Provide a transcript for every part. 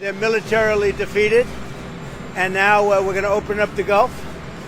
They're militarily defeated, and now we're going to open up the Gulf,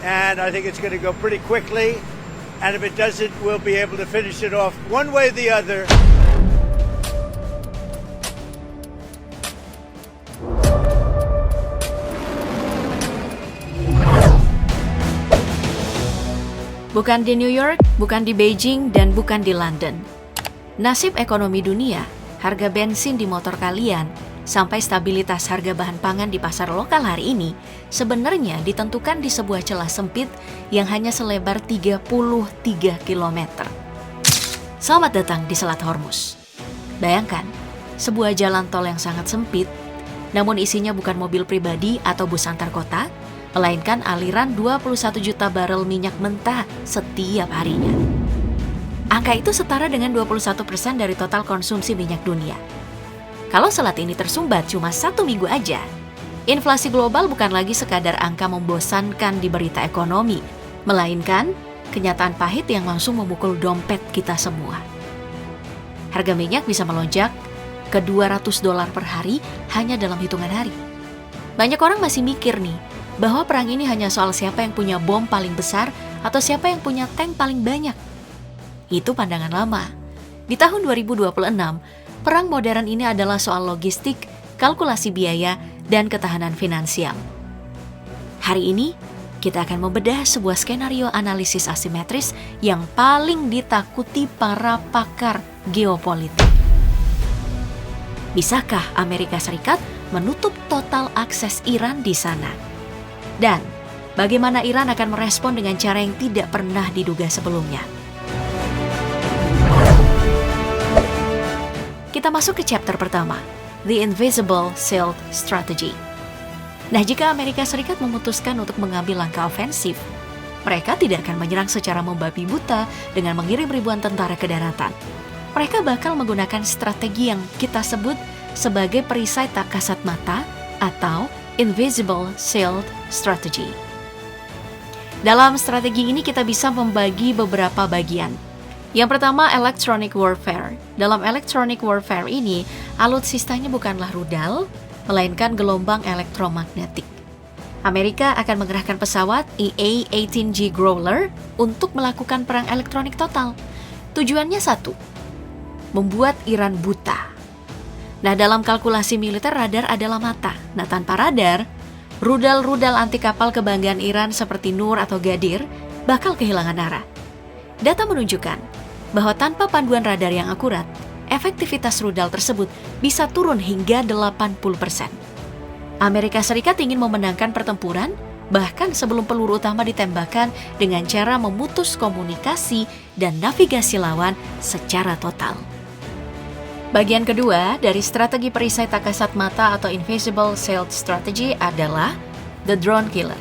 and I think it's going to go pretty quickly, and if it doesn't, we'll be able to finish it off one way or the other. Bukan di New York, bukan di Beijing, dan bukan di London. Nasib ekonomi dunia, harga bensin di motor kalian, sampai stabilitas harga bahan pangan di pasar lokal hari ini sebenarnya ditentukan di sebuah celah sempit yang hanya selebar 33 km. Selamat datang di Selat Hormuz. Bayangkan, sebuah jalan tol yang sangat sempit, namun isinya bukan mobil pribadi atau bus antar kota, melainkan aliran 21 juta barel minyak mentah setiap harinya. Angka itu setara dengan 21% dari total konsumsi minyak dunia. Kalau selat ini tersumbat cuma 1 minggu aja, inflasi global bukan lagi sekadar angka membosankan di berita ekonomi, melainkan kenyataan pahit yang langsung memukul dompet kita semua. Harga minyak bisa melonjak ke $200 per hari hanya dalam hitungan hari. Banyak orang masih mikir nih, bahwa perang ini hanya soal siapa yang punya bom paling besar atau siapa yang punya tank paling banyak. Itu pandangan lama. Di tahun 2026, perang modern ini adalah soal logistik, kalkulasi biaya, dan ketahanan finansial. Hari ini, kita akan membedah sebuah skenario analisis asimetris yang paling ditakuti para pakar geopolitik. Bisakah Amerika Serikat menutup total akses Iran di sana? Dan bagaimana Iran akan merespon dengan cara yang tidak pernah diduga sebelumnya? Kita masuk ke chapter pertama, The Invisible Shield Strategy. Nah, jika Amerika Serikat memutuskan untuk mengambil langkah ofensif, mereka tidak akan menyerang secara membabi buta dengan mengirim ribuan tentara ke daratan. Mereka bakal menggunakan strategi yang kita sebut sebagai perisai tak kasat mata atau Invisible Shield Strategy. Dalam strategi ini kita bisa membagi beberapa bagian. Yang pertama, electronic warfare. Dalam electronic warfare ini, alutsistanya bukanlah rudal, melainkan gelombang elektromagnetik. Amerika akan mengerahkan pesawat EA-18G Growler untuk melakukan perang elektronik total. Tujuannya satu, membuat Iran buta. Nah, dalam kalkulasi militer, radar adalah mata. Nah, tanpa radar, rudal-rudal anti kapal kebanggaan Iran seperti Nur atau Gadir bakal kehilangan arah. Data menunjukkan bahwa tanpa panduan radar yang akurat, efektivitas rudal tersebut bisa turun hingga 80%. Amerika Serikat ingin memenangkan pertempuran bahkan sebelum peluru utama ditembakkan dengan cara memutus komunikasi dan navigasi lawan secara total. Bagian kedua dari strategi perisai tak kasat mata atau Invisible Shield Strategy adalah The Drone Killer.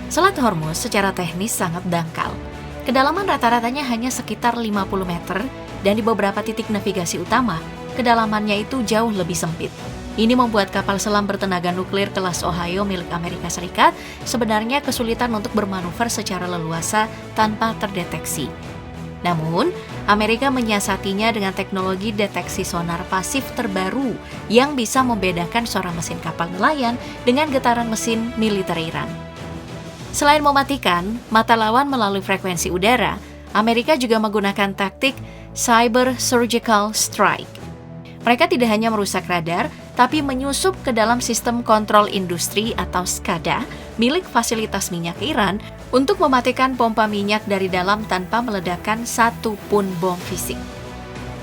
Selat Hormuz secara teknis sangat dangkal. Kedalaman rata-ratanya hanya sekitar 50 meter dan di beberapa titik navigasi utama, kedalamannya itu jauh lebih sempit. Ini membuat kapal selam bertenaga nuklir kelas Ohio milik Amerika Serikat sebenarnya kesulitan untuk bermanuver secara leluasa tanpa terdeteksi. Namun, Amerika menyiasatinya dengan teknologi deteksi sonar pasif terbaru yang bisa membedakan suara mesin kapal nelayan dengan getaran mesin militer Iran. Selain mematikan mata lawan melalui frekuensi udara, Amerika juga menggunakan taktik Cyber Surgical Strike. Mereka tidak hanya merusak radar, tapi menyusup ke dalam sistem kontrol industri atau SCADA milik fasilitas minyak Iran untuk mematikan pompa minyak dari dalam tanpa meledakkan satu pun bom fisik.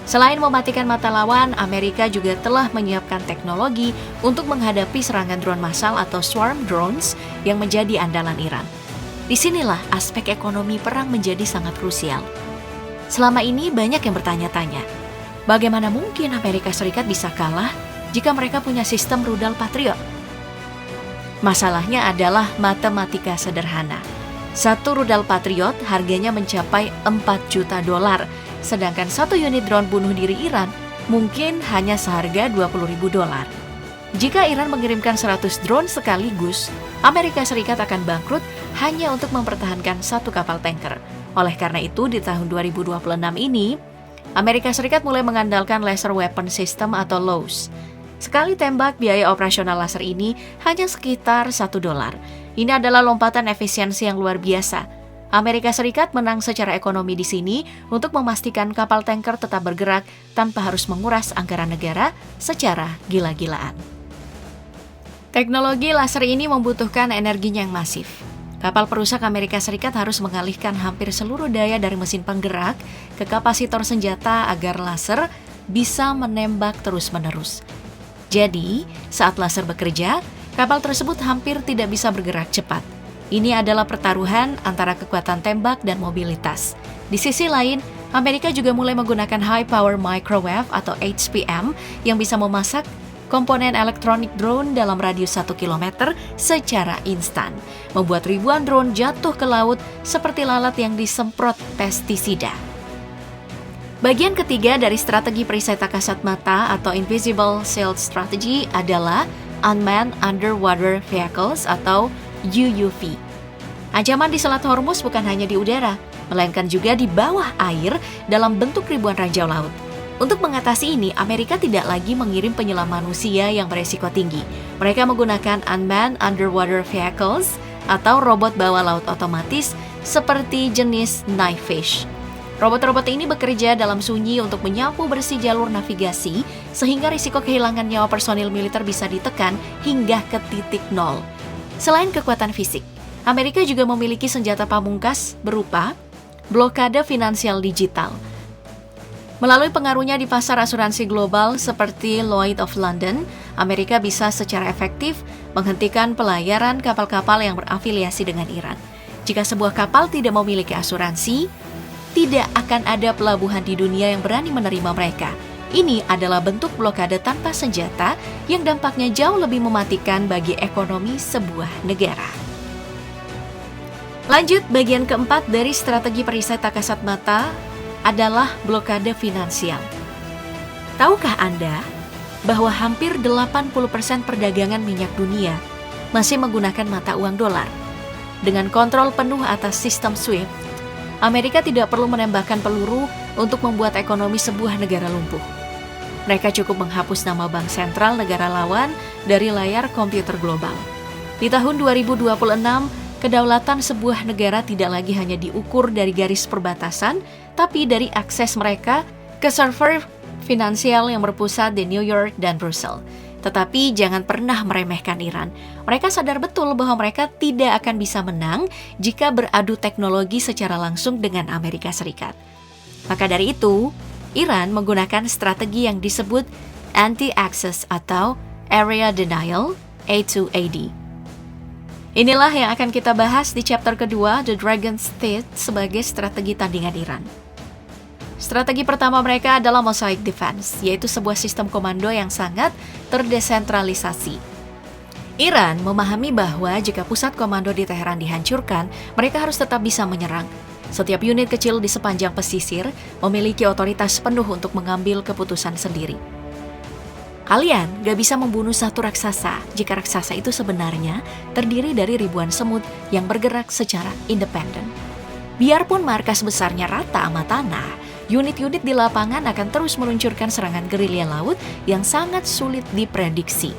Selain mematikan mata lawan, Amerika juga telah menyiapkan teknologi untuk menghadapi serangan drone massal atau swarm drones yang menjadi andalan Iran. Disinilah aspek ekonomi perang menjadi sangat krusial. Selama ini banyak yang bertanya-tanya, bagaimana mungkin Amerika Serikat bisa kalah jika mereka punya sistem rudal Patriot? Masalahnya adalah matematika sederhana. Satu rudal Patriot harganya mencapai $4 juta, sedangkan satu unit drone bunuh diri Iran mungkin hanya seharga $20.000. Jika Iran mengirimkan 100 drone sekaligus, Amerika Serikat akan bangkrut hanya untuk mempertahankan satu kapal tanker. Oleh karena itu, di tahun 2026 ini, Amerika Serikat mulai mengandalkan Laser Weapon System atau LOWS. Sekali tembak, biaya operasional laser ini hanya sekitar $1. Ini adalah lompatan efisiensi yang luar biasa. Amerika Serikat menang secara ekonomi di sini untuk memastikan kapal tanker tetap bergerak tanpa harus menguras anggaran negara secara gila-gilaan. Teknologi laser ini membutuhkan energinya yang masif. Kapal perusak Amerika Serikat harus mengalihkan hampir seluruh daya dari mesin penggerak ke kapasitor senjata agar laser bisa menembak terus-menerus. Jadi, saat laser bekerja, kapal tersebut hampir tidak bisa bergerak cepat. Ini adalah pertaruhan antara kekuatan tembak dan mobilitas. Di sisi lain, Amerika juga mulai menggunakan High Power Microwave atau HPM yang bisa memasak komponen elektronik drone dalam radius 1 km secara instan, membuat ribuan drone jatuh ke laut seperti lalat yang disemprot pestisida. Bagian ketiga dari strategi perisai tak kasat mata atau Invisible Shield Strategy adalah Unmanned Underwater Vehicles atau UUV. Ancaman di Selat Hormuz bukan hanya di udara, melainkan juga di bawah air dalam bentuk ribuan ranjau laut. Untuk mengatasi ini, Amerika tidak lagi mengirim penyelam manusia yang beresiko tinggi. Mereka menggunakan Unmanned Underwater Vehicles atau robot bawah laut otomatis seperti jenis Knifefish. Robot-robot ini bekerja dalam sunyi untuk menyapu bersih jalur navigasi sehingga risiko kehilangan nyawa personil militer bisa ditekan hingga ke titik nol. Selain kekuatan fisik, Amerika juga memiliki senjata pamungkas berupa blokade finansial digital. Melalui pengaruhnya di pasar asuransi global seperti Lloyd's of London, Amerika bisa secara efektif menghentikan pelayaran kapal-kapal yang berafiliasi dengan Iran. Jika sebuah kapal tidak memiliki asuransi, tidak akan ada pelabuhan di dunia yang berani menerima mereka. Ini adalah bentuk blokade tanpa senjata yang dampaknya jauh lebih mematikan bagi ekonomi sebuah negara. Lanjut, bagian keempat dari strategi perisai tak kasat mata adalah blokade finansial. Tahukah Anda bahwa hampir 80% perdagangan minyak dunia masih menggunakan mata uang dolar? Dengan kontrol penuh atas sistem SWIFT, Amerika tidak perlu menembakkan peluru untuk membuat ekonomi sebuah negara lumpuh. Mereka cukup menghapus nama bank sentral negara lawan dari layar komputer global. Di tahun 2026, kedaulatan sebuah negara tidak lagi hanya diukur dari garis perbatasan, tapi dari akses mereka ke server finansial yang berpusat di New York dan Brussels. Tetapi jangan pernah meremehkan Iran. Mereka sadar betul bahwa mereka tidak akan bisa menang jika beradu teknologi secara langsung dengan Amerika Serikat. Maka dari itu, Iran menggunakan strategi yang disebut Anti-Access atau Area Denial, A2AD. Inilah yang akan kita bahas di chapter kedua, The Dragon State sebagai strategi tandingan Iran. Strategi pertama mereka adalah Mosaic Defense, yaitu sebuah sistem komando yang sangat terdesentralisasi. Iran memahami bahwa jika pusat komando di Teheran dihancurkan, mereka harus tetap bisa menyerang. Setiap unit kecil di sepanjang pesisir memiliki otoritas penuh untuk mengambil keputusan sendiri. Kalian gak bisa membunuh satu raksasa jika raksasa itu sebenarnya terdiri dari ribuan semut yang bergerak secara independen. Biarpun markas besarnya rata sama tanah, unit-unit di lapangan akan terus meluncurkan serangan gerilya laut yang sangat sulit diprediksi.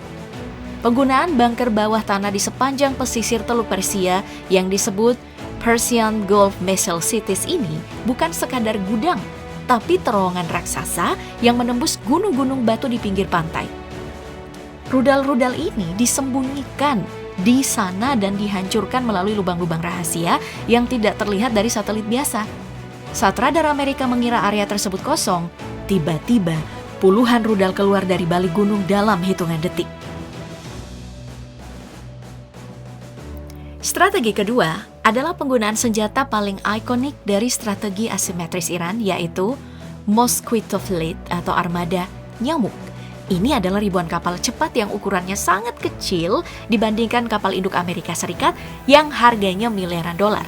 Penggunaan bunker bawah tanah di sepanjang pesisir Teluk Persia yang disebut Persian Gulf Missile Cities ini bukan sekadar gudang, tapi terowongan raksasa yang menembus gunung-gunung batu di pinggir pantai. Rudal-rudal ini disembunyikan di sana dan dihancurkan melalui lubang-lubang rahasia yang tidak terlihat dari satelit biasa. Saat radar Amerika mengira area tersebut kosong, tiba-tiba puluhan rudal keluar dari balik gunung dalam hitungan detik. Strategi kedua adalah penggunaan senjata paling ikonik dari strategi asimetris Iran, yaitu Mosquito Fleet atau armada nyamuk. Ini adalah ribuan kapal cepat yang ukurannya sangat kecil dibandingkan kapal induk Amerika Serikat yang harganya miliaran dolar.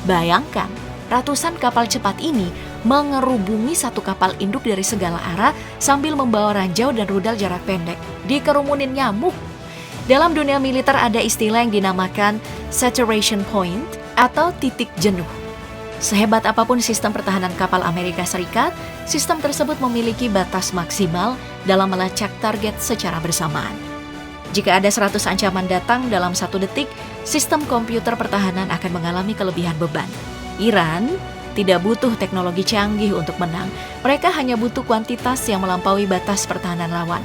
Bayangkan, ratusan kapal cepat ini mengerubungi satu kapal induk dari segala arah sambil membawa ranjau dan rudal jarak pendek. Dikerumunin nyamuk. Dalam dunia militer ada istilah yang dinamakan saturation point atau titik jenuh. Sehebat apapun sistem pertahanan kapal Amerika Serikat, sistem tersebut memiliki batas maksimal dalam melacak target secara bersamaan. Jika ada 100 ancaman datang dalam 1 detik, sistem komputer pertahanan akan mengalami kelebihan beban. Iran tidak butuh teknologi canggih untuk menang. Mereka hanya butuh kuantitas yang melampaui batas pertahanan lawan.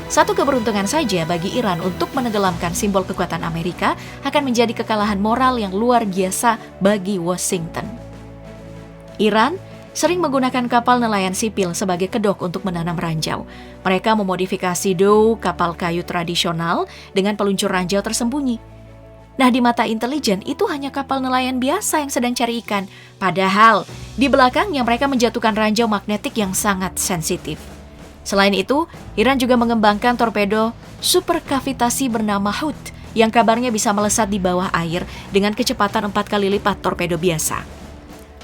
Satu keberuntungan saja bagi Iran untuk menenggelamkan simbol kekuatan Amerika akan menjadi kekalahan moral yang luar biasa bagi Washington. Iran sering menggunakan kapal nelayan sipil sebagai kedok untuk menanam ranjau. Mereka memodifikasi kapal kayu tradisional dengan peluncur ranjau tersembunyi. Nah, di mata intelijen itu hanya kapal nelayan biasa yang sedang cari ikan. Padahal, di belakangnya mereka menjatuhkan ranjau magnetik yang sangat sensitif. Selain itu, Iran juga mengembangkan torpedo superkavitasi bernama Hut yang kabarnya bisa melesat di bawah air dengan kecepatan 4 kali lipat torpedo biasa.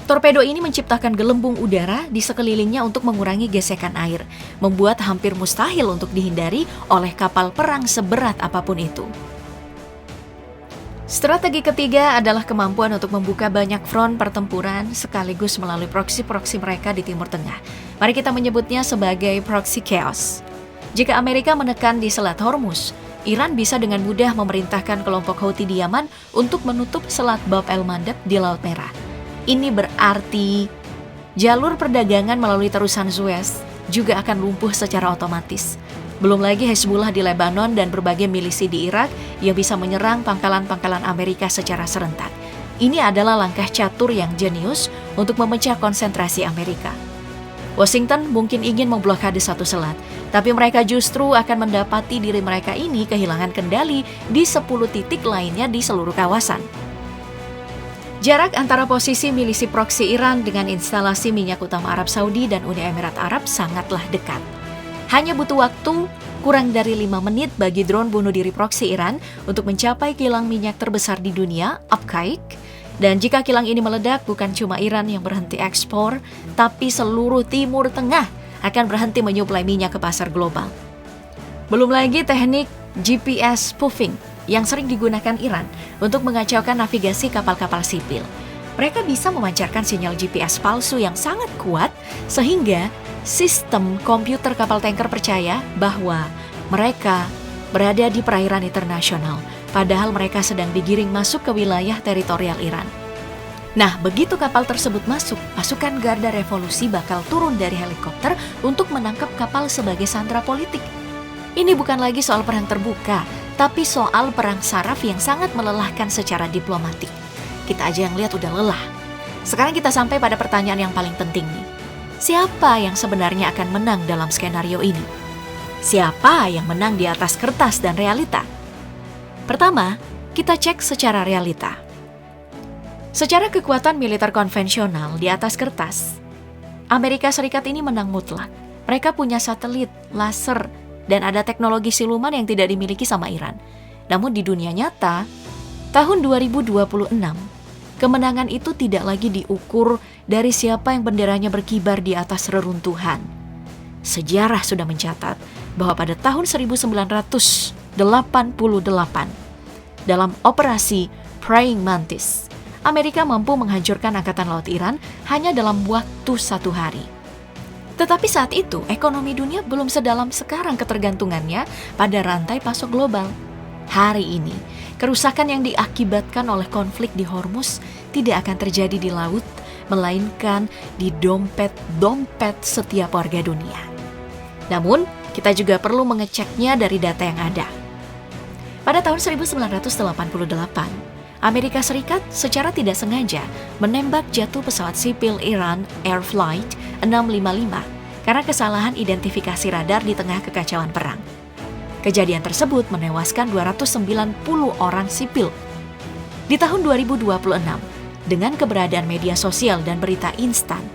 Torpedo ini menciptakan gelembung udara di sekelilingnya untuk mengurangi gesekan air, membuat hampir mustahil untuk dihindari oleh kapal perang seberat apapun itu. Strategi ketiga adalah kemampuan untuk membuka banyak front pertempuran sekaligus melalui proksi-proksi mereka di Timur Tengah. Mari kita menyebutnya sebagai proxy chaos. Jika Amerika menekan di Selat Hormuz, Iran bisa dengan mudah memerintahkan kelompok Houthi di Yaman untuk menutup Selat Bab el-Mandeb di Laut Merah. Ini berarti jalur perdagangan melalui terusan Suez juga akan lumpuh secara otomatis. Belum lagi Hezbollah di Lebanon dan berbagai milisi di Irak yang bisa menyerang pangkalan-pangkalan Amerika secara serentak. Ini adalah langkah catur yang jenius untuk memecah konsentrasi Amerika. Washington mungkin ingin memblokade satu selat, tapi mereka justru akan mendapati diri mereka ini kehilangan kendali di 10 titik lainnya di seluruh kawasan. Jarak antara posisi milisi proksi Iran dengan instalasi minyak utama Arab Saudi dan Uni Emirat Arab sangatlah dekat. Hanya butuh waktu kurang dari 5 menit bagi drone bunuh diri proksi Iran untuk mencapai kilang minyak terbesar di dunia, Abqaiq. Dan jika kilang ini meledak, bukan cuma Iran yang berhenti ekspor, tapi seluruh Timur Tengah akan berhenti menyuplai minyak ke pasar global. Belum lagi teknik GPS spoofing yang sering digunakan Iran untuk mengacaukan navigasi kapal-kapal sipil. Mereka bisa memancarkan sinyal GPS palsu yang sangat kuat sehingga sistem komputer kapal tanker percaya bahwa mereka berada di perairan internasional, padahal mereka sedang digiring masuk ke wilayah teritorial Iran. Nah, begitu kapal tersebut masuk, pasukan Garda Revolusi bakal turun dari helikopter untuk menangkap kapal sebagai sandera politik. Ini bukan lagi soal perang terbuka, tapi soal perang saraf yang sangat melelahkan secara diplomatik. Kita aja yang lihat udah lelah. Sekarang kita sampai pada pertanyaan yang paling penting nih. Siapa yang sebenarnya akan menang dalam skenario ini? Siapa yang menang di atas kertas dan realita? Pertama, kita cek secara realita. Secara kekuatan militer konvensional di atas kertas, Amerika Serikat ini menang mutlak. Mereka punya satelit, laser, dan ada teknologi siluman yang tidak dimiliki sama Iran. Namun di dunia nyata, tahun 2026, kemenangan itu tidak lagi diukur dari siapa yang benderanya berkibar di atas reruntuhan. Sejarah sudah mencatat bahwa pada tahun 1988, dalam operasi Praying Mantis, Amerika mampu menghancurkan Angkatan Laut Iran hanya dalam waktu 1 hari. Tetapi saat itu, ekonomi dunia belum sedalam sekarang ketergantungannya pada rantai pasok global. Hari ini, kerusakan yang diakibatkan oleh konflik di Hormuz tidak akan terjadi di laut, melainkan di dompet-dompet setiap warga dunia. Namun, kita juga perlu mengeceknya dari data yang ada. Pada tahun 1988, Amerika Serikat secara tidak sengaja menembak jatuh pesawat sipil Iran Air Flight 655 karena kesalahan identifikasi radar di tengah kekacauan perang. Kejadian tersebut menewaskan 290 orang sipil. Di tahun 2026, dengan keberadaan media sosial dan berita instan,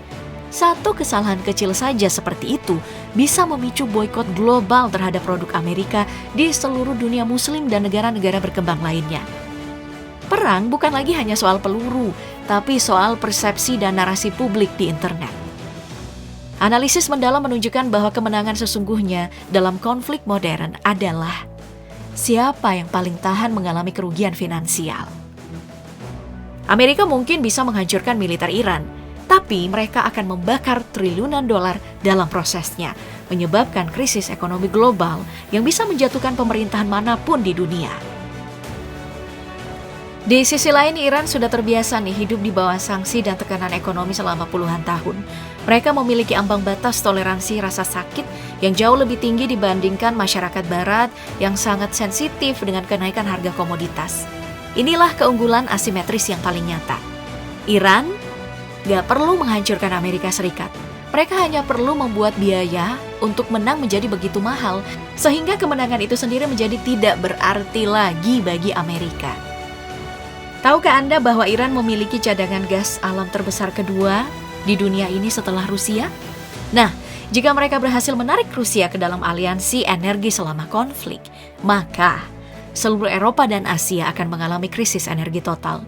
satu kesalahan kecil saja seperti itu bisa memicu boikot global terhadap produk Amerika di seluruh dunia muslim dan negara-negara berkembang lainnya. Perang bukan lagi hanya soal peluru, tapi soal persepsi dan narasi publik di internet. Analisis mendalam menunjukkan bahwa kemenangan sesungguhnya dalam konflik modern adalah siapa yang paling tahan mengalami kerugian finansial. Amerika mungkin bisa menghancurkan militer Iran, tapi mereka akan membakar triliunan dolar dalam prosesnya, menyebabkan krisis ekonomi global yang bisa menjatuhkan pemerintahan manapun di dunia. Di sisi lain, Iran sudah terbiasa hidup di bawah sanksi dan tekanan ekonomi selama puluhan tahun. Mereka memiliki ambang batas toleransi rasa sakit yang jauh lebih tinggi dibandingkan masyarakat barat yang sangat sensitif dengan kenaikan harga komoditas. Inilah keunggulan asimetris yang paling nyata. Iran gak perlu menghancurkan Amerika Serikat. Mereka hanya perlu membuat biaya untuk menang menjadi begitu mahal, sehingga kemenangan itu sendiri menjadi tidak berarti lagi bagi Amerika. Tahukah Anda bahwa Iran memiliki cadangan gas alam terbesar kedua di dunia ini setelah Rusia? Nah, jika mereka berhasil menarik Rusia ke dalam aliansi energi selama konflik, maka seluruh Eropa dan Asia akan mengalami krisis energi total.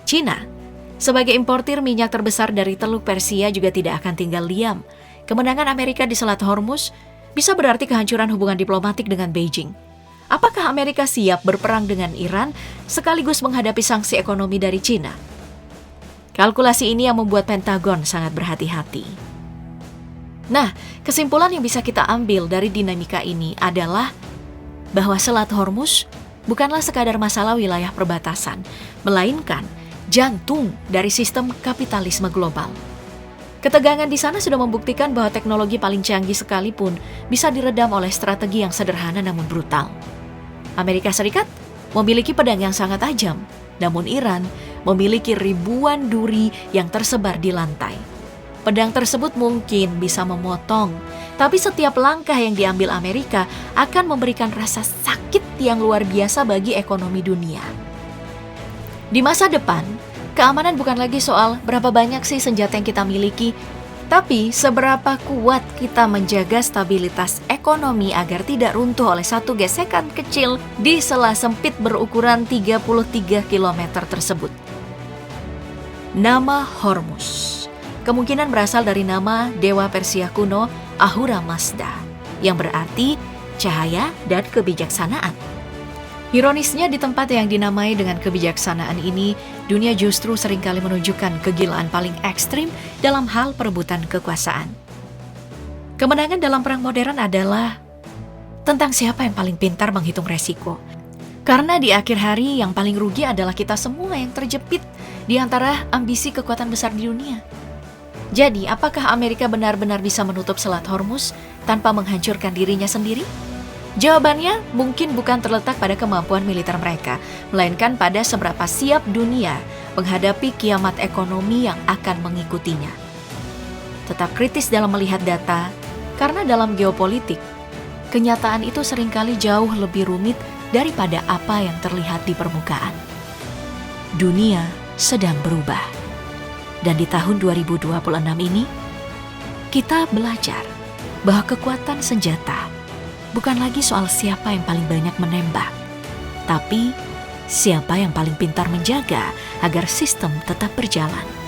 Cina, sebagai importir minyak terbesar dari Teluk Persia, juga tidak akan tinggal diam. Kemenangan Amerika di Selat Hormuz bisa berarti kehancuran hubungan diplomatik dengan Beijing. Apakah Amerika siap berperang dengan Iran sekaligus menghadapi sanksi ekonomi dari Cina? Kalkulasi ini yang membuat Pentagon sangat berhati-hati. Nah, kesimpulan yang bisa kita ambil dari dinamika ini adalah bahwa Selat Hormuz bukanlah sekadar masalah wilayah perbatasan, melainkan jantung dari sistem kapitalisme global. Ketegangan di sana sudah membuktikan bahwa teknologi paling canggih sekalipun bisa diredam oleh strategi yang sederhana namun brutal. Amerika Serikat memiliki pedang yang sangat tajam, namun Iran memiliki ribuan duri yang tersebar di lantai. Pedang tersebut mungkin bisa memotong, tapi setiap langkah yang diambil Amerika akan memberikan rasa sakit yang luar biasa bagi ekonomi dunia. Di masa depan, keamanan bukan lagi soal berapa banyak sih senjata yang kita miliki, tapi seberapa kuat kita menjaga stabilitas ekonomi agar tidak runtuh oleh satu gesekan kecil di sela sempit berukuran 33 km tersebut. Nama Hormuz kemungkinan berasal dari nama dewa Persia kuno Ahura Mazda, yang berarti cahaya dan kebijaksanaan. Ironisnya, di tempat yang dinamai dengan kebijaksanaan ini, dunia justru seringkali menunjukkan kegilaan paling ekstrim dalam hal perebutan kekuasaan. Kemenangan dalam perang modern adalah tentang siapa yang paling pintar menghitung resiko. Karena di akhir hari yang paling rugi adalah kita semua yang terjepit di antara ambisi kekuatan besar di dunia. Jadi, apakah Amerika benar-benar bisa menutup Selat Hormuz tanpa menghancurkan dirinya sendiri? Jawabannya mungkin bukan terletak pada kemampuan militer mereka, melainkan pada seberapa siap dunia menghadapi kiamat ekonomi yang akan mengikutinya. Tetap kritis dalam melihat data, karena dalam geopolitik, kenyataan itu seringkali jauh lebih rumit daripada apa yang terlihat di permukaan. Dunia sedang berubah. Dan di tahun 2026 ini, kita belajar bahwa kekuatan senjata bukan lagi soal siapa yang paling banyak menembak, tapi siapa yang paling pintar menjaga agar sistem tetap berjalan.